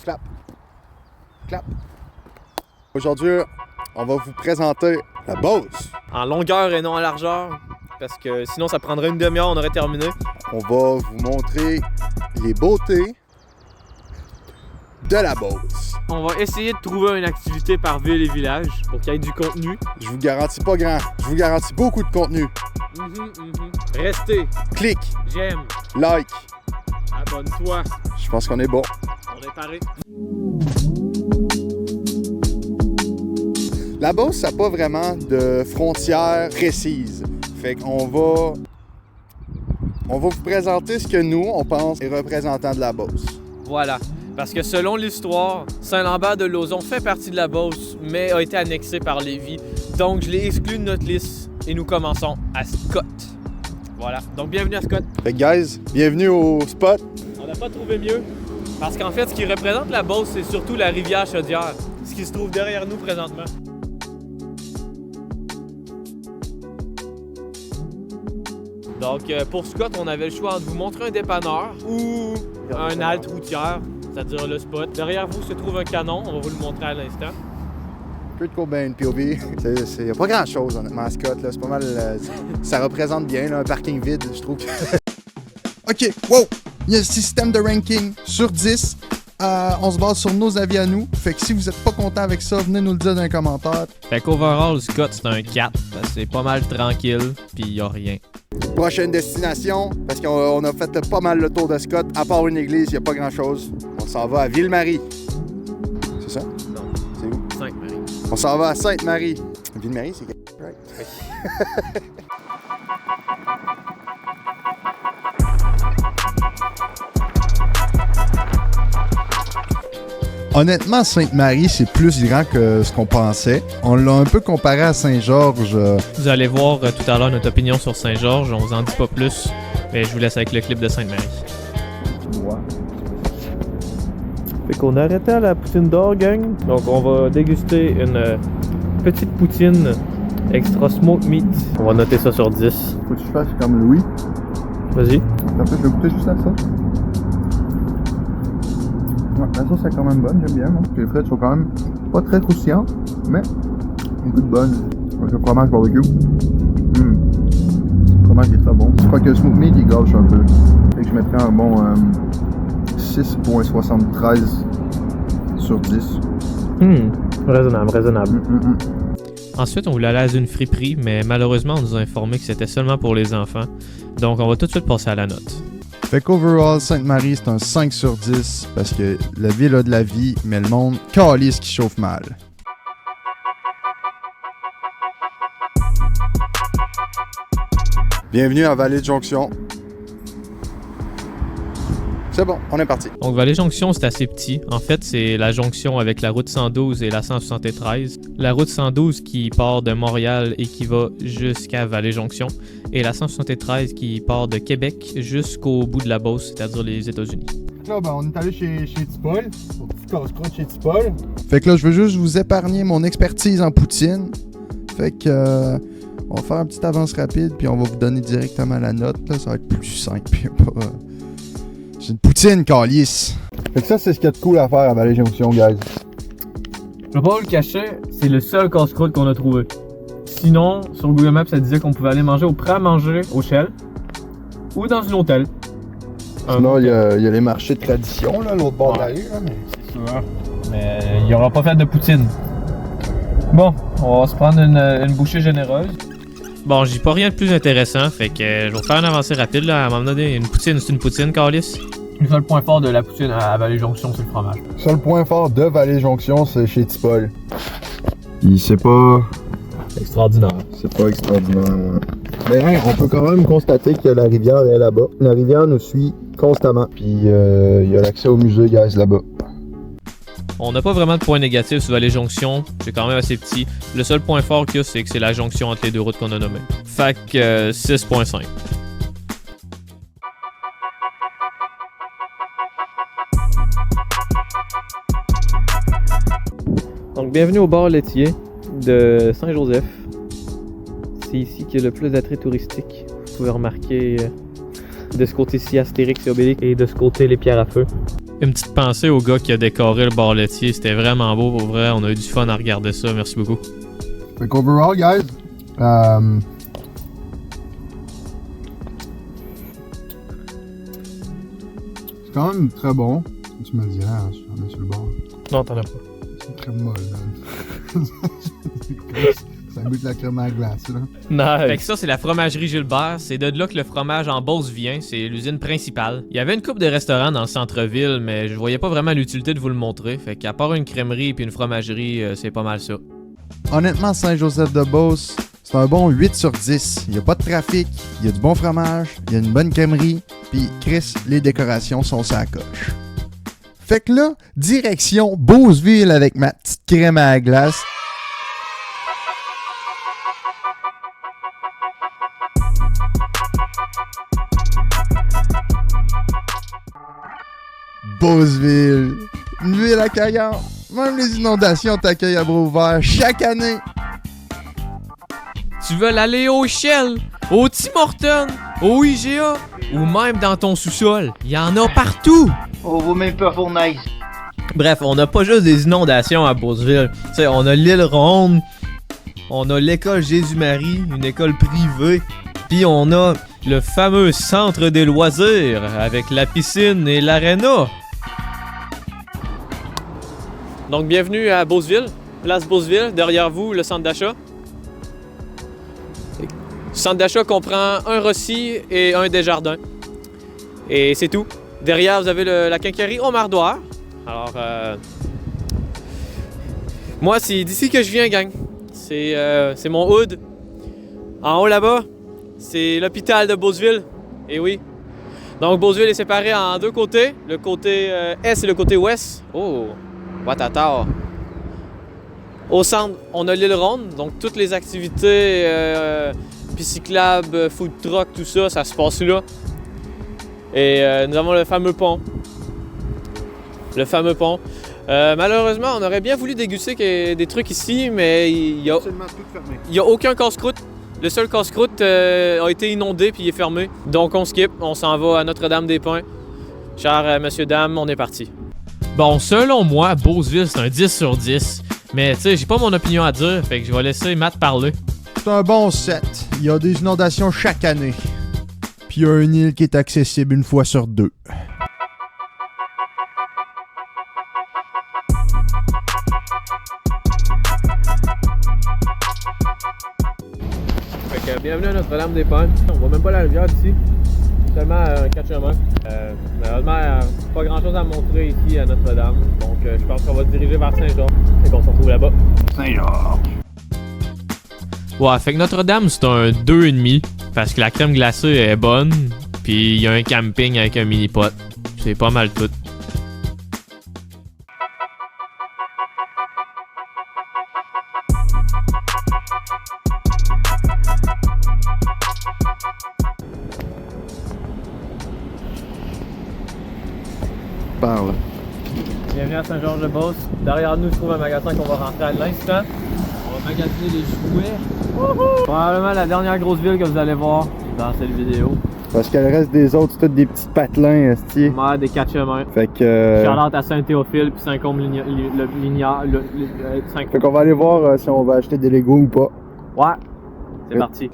Clap. Clap. Aujourd'hui, on va vous présenter la Beauce. En longueur et non en largeur, parce que sinon ça prendrait une demi-heure, on aurait terminé. On va vous montrer les beautés de la Beauce. On va essayer de trouver une activité par ville et village pour qu'il y ait du contenu. Je vous garantis pas grand, je vous garantis beaucoup de contenu. Restez, Clique, j'aime, like. abonne-toi, Je pense qu'on est bon. on est paré. La Beauce, ça n'a pas vraiment de frontières précises. Fait qu'on va vous présenter ce que nous, on pense, est représentant de la Beauce. Voilà, parce que selon l'histoire, Saint-Lambert-de-Lauzon fait partie de la Beauce, mais a été annexé par Lévis. Donc je l'ai exclu de notre liste et nous commençons à Scott. Voilà, donc bienvenue à Scott. Fait que guys, bienvenue au spot. On n'a pas trouvé mieux, parce qu'en fait, ce qui représente la Beauce, c'est surtout la rivière Chaudière, ce qui se trouve derrière nous présentement. Donc, pour Scott, on avait le choix entre vous montrer un dépanneur ou un halte routière, c'est-à-dire le spot. Derrière vous se trouve un canon, on va vous le montrer à l'instant. Kurt Cobain, POV. Il n'y a pas grand-chose, honnêtement, à Scott. C'est pas mal... ça représente bien là, un parking vide, je trouve. OK, wow! Il y a un système de ranking sur 10. On se base sur nos avis à nous. Fait que si vous êtes pas content avec ça, venez nous le dire dans les commentaires. Fait qu'overall, Scott, c'est un 4. C'est pas mal tranquille, puis y a rien. Prochaine destination, parce qu'on a fait pas mal le tour de Scott. À part une église, il n'y a pas grand-chose. On s'en va à Ville-Marie. C'est ça? Non. C'est où? Sainte-Marie. On s'en va à Sainte-Marie. Ville-Marie, c'est right? Honnêtement, Sainte-Marie, c'est plus grand que ce qu'on pensait. On l'a un peu comparé à Saint-Georges. Vous allez voir tout à l'heure notre opinion sur Saint-Georges. On vous en dit pas plus, mais je vous laisse avec le clip de Sainte-Marie. Ouais. Fait qu'on a arrêté à la poutine d'or, gang. Donc on va déguster une petite poutine extra smoked meat. On va noter ça sur 10. Faut que je fasse comme Louis. Vas-y. En fait, je vais goûter juste à ça. Ouais, la sauce est quand même bonne, j'aime bien. Moi. Les frites sont quand même pas très croustillantes, mais une goût de bonne. Avec le fromage barbecue. Le fromage est très bon. Je crois que le smoked meat il gâche un peu. Fait que je mettrais un bon 6.73 sur 10. Raisonnable. Ensuite, on voulait aller à une friperie, mais malheureusement, on nous a informé que c'était seulement pour les enfants. Donc, on va tout de suite passer à la note. Fait qu'overall, Sainte-Marie, c'est un 5 sur 10 parce que la ville a de la vie, mais le monde calisse qui chauffe mal. Bienvenue à Vallée de Jonction. C'est bon, on est parti. Donc, Vallée-Jonction, c'est assez petit. En fait, c'est la jonction avec la route 112 et la 173. La route 112 qui part de Montréal et qui va jusqu'à Vallée-Jonction. Et la 173 qui part de Québec jusqu'au bout de la Beauce, c'est-à-dire les États-Unis. Là, ben, on est allé chez Tipol, au petit casse-croûte chez Tipol. Fait que là, je veux juste vous épargner mon expertise en poutine. Fait que on va faire une petite avance rapide, puis on va vous donner directement la note. Là, ça va être plus simple. C'est une poutine, calice. Fait que ça, c'est ce qu'il y a de cool à faire à Vallée-Jonction, guys. Je vais pas vous le cacher, c'est le seul casse-croûte qu'on a trouvé. Sinon, sur Google Maps, ça disait qu'on pouvait aller manger au prêt-à-manger au Shell ou dans un hôtel. Sinon, il y a les marchés de tradition, là, l'autre bord de la rue. Là, mais... C'est sûr. Mais il n'y aura pas fait de poutine. Bon, on va se prendre une bouchée généreuse. Bon, j'ai pas rien de plus intéressant, fait que je vais vous faire une avancée rapide là. À un moment donné, une poutine, c'est une poutine, Carlis. Le seul point fort de la poutine à Vallée-Jonction, c'est le fromage. Le seul point fort de Vallée-Jonction, c'est chez Tipol. Puis c'est pas... Extraordinaire. C'est pas extraordinaire, ouais. Mais hein, on peut quand même constater que la rivière est là-bas. La rivière nous suit constamment. Puis il y a l'accès au musée, guys, là-bas. On n'a pas vraiment de points négatifs sur Vallée-Jonction, c'est quand même assez petit. Le seul point fort qu'il y a, c'est que c'est la jonction entre les deux routes qu'on a nommées. Fait que 6.5. Donc bienvenue au bar laitier de Saint-Joseph. C'est ici qu'il y a le plus d'attrait touristique. Vous pouvez remarquer De ce côté-ci, Astérix et Obélix. Et de ce côté, les pierres à feu. Une petite pensée au gars qui a décoré le bar laitier. C'était vraiment beau, pour vrai. On a eu du fun à regarder ça. Merci beaucoup. Fait qu'overall, guys, c'est quand même très bon. Tu me dirais, hein, j'en ai sur le bord. Non, t'en as pas. C'est très molle, man. Ça goûte la crème à glace, là. Nice. Fait que ça, c'est la fromagerie Gilbert. C'est de là que le fromage en Beauce vient. C'est l'usine principale. Il y avait une couple de restaurants dans le centre-ville, mais je voyais pas vraiment l'utilité de vous le montrer. Fait qu'à part une crèmerie et une fromagerie, c'est pas mal ça. Honnêtement, Saint-Joseph-de-Beauce, c'est un bon 8 sur 10. Il y a pas de trafic, il y a du bon fromage, il y a une bonne crèmerie, puis Chris, les décorations sont sa coche. Fait que là, direction Beauceville avec ma petite crème à la glace. Beauceville, une ville accueillante. Même les inondations t'accueillent à bras ouverts chaque année. Tu veux aller au Shell, au Tim Hortons, au IGA ou même dans ton sous-sol. Il y en a partout. On vaut même pas fournaise. Bref, on n'a pas juste des inondations à Beauceville. Tu sais, on a l'île Ronde, on a l'école Jésus-Marie, une école privée, puis on a le fameux centre des loisirs avec la piscine et l'aréna. Donc bienvenue à Beauceville, place Beauceville, derrière vous le centre d'achat. Le centre d'achat comprend un Rossi et un Desjardins. Et c'est tout. Derrière vous avez la quincaillerie au Mardoir. Alors moi c'est d'ici que je viens, gang. C'est mon hood. En haut là-bas, c'est l'hôpital de Beauceville. Et oui. Donc Beauceville est séparé en deux côtés. Le côté est et le côté ouest. Oh! Watata. Au centre, on a l'île Ronde, donc toutes les activités, pisciclables, food truck, tout ça, ça se passe là. Et nous avons le fameux pont. Le fameux pont. Malheureusement, on aurait bien voulu déguster des trucs ici, mais il y a aucun casse-croûte. Le seul casse-croûte a été inondé puis il est fermé. Donc on skip, on s'en va à Notre-Dame-des-Pins. Cher monsieur, dame, on est parti. Bon, selon moi, Beauceville, c'est un 10 sur 10. Mais tu sais, j'ai pas mon opinion à dire, fait que je vais laisser Matt parler. C'est un bon 7. Il y a des inondations chaque année. Puis il y a une île qui est accessible une fois sur 2. Fait que bienvenue à Notre-Dame-des-Pins. On voit même pas la rivière d'ici. Seulement un 4 chemins. Malheureusement, pas grand chose à montrer ici à Notre-Dame. Donc je pense qu'on va se diriger vers Saint-Georges et qu'on se retrouve là-bas. Saint-Georges. Ouais, fait que Notre-Dame c'est un 2,5 parce que la crème glacée est bonne. Puis il y a un camping avec un mini-pot. C'est pas mal tout. Parle. Bienvenue à Saint-Georges-de-Beauce. Derrière nous se trouve un magasin qu'on va rentrer à l'instant. On va magasiner les jouets. Wouhou! Probablement la dernière grosse ville que vous allez voir dans cette vidéo. Parce que le reste des autres, c'est tous des petits patelins, esti. Ouais, des 4 chemins. Fait que... Charlotte à Saint-Théophile puis Saint-Côme-Lignard. Fait qu'on va aller voir si on va acheter des Legos ou pas. Ouais, c'est parti.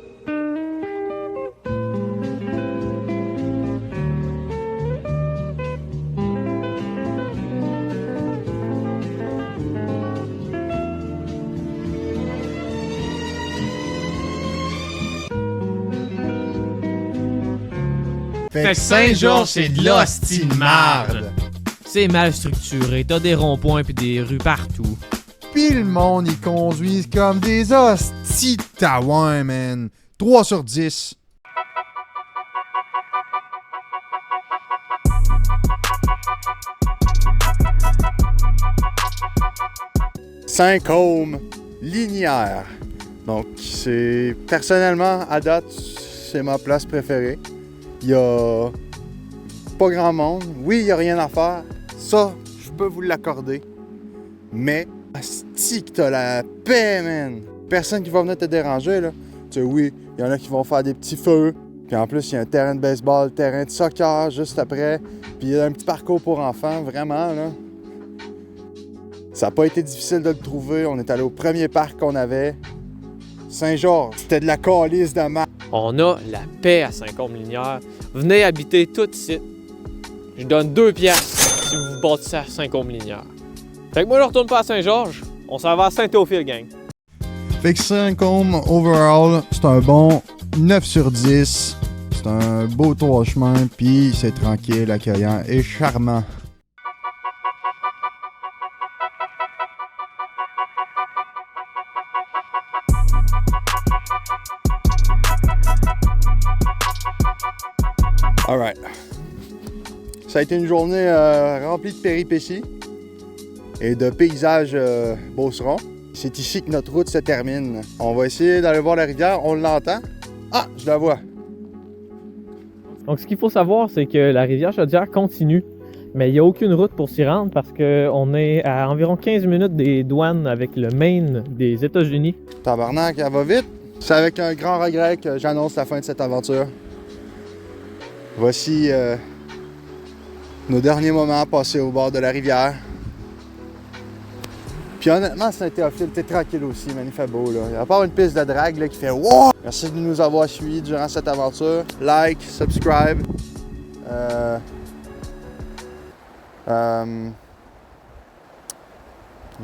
Fait que Saint-Georges, c'est de l'hostie de marde. C'est mal structuré, t'as des ronds-points pis des rues partout. Pis le monde, ils conduisent comme des hosties de taouin, man. 3 sur 10. Saint-Côme, Linière. Donc, c'est personnellement, à date, c'est ma place préférée. Il y a pas grand monde. Oui, il y a rien à faire. Ça, je peux vous l'accorder. Mais, asti que t'as la paix, man. Personne qui va venir te déranger, là. Tu sais, oui, il y en a qui vont faire des petits feux. Puis en plus, il y a un terrain de baseball, terrain de soccer juste après. Puis il y a un petit parcours pour enfants, vraiment, là. Ça n'a pas été difficile de le trouver. On est allé au premier parc qu'on avait. Saint-Georges, c'était de la calice de marde. On a la paix à Saint-Côme-Linières. Venez habiter tout ici. Je donne 2 piastres si vous vous bâtissez à Saint-Côme-Linières. Fait que moi, je retourne pas à Saint-Georges. On s'en va à Saint-Théophile, gang. Fait que Saint-Côme, overall, c'est un bon 9 sur 10. C'est un beau 3 chemins, puis c'est tranquille, accueillant et charmant. Alright. Ça a été une journée remplie de péripéties et de paysages beaucerons. C'est ici que notre route se termine. On va essayer d'aller voir la rivière. On l'entend. Ah, je la vois. Donc, ce qu'il faut savoir, c'est que la rivière Chaudière continue, mais il n'y a aucune route pour s'y rendre parce qu'on est à environ 15 minutes des douanes avec le Maine des États-Unis. Tabarnak, elle va vite. C'est avec un grand regret que j'annonce la fin de cette aventure. Voici nos derniers moments passés au bord de la rivière. Puis honnêtement, Saint-Théophile, t'es tranquille aussi, man, il fait beau, là. Il y a pas une piste de drague là, qui fait « Wow! » Merci de nous avoir suivis durant cette aventure. Like, subscribe.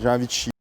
J'ai envie de chier.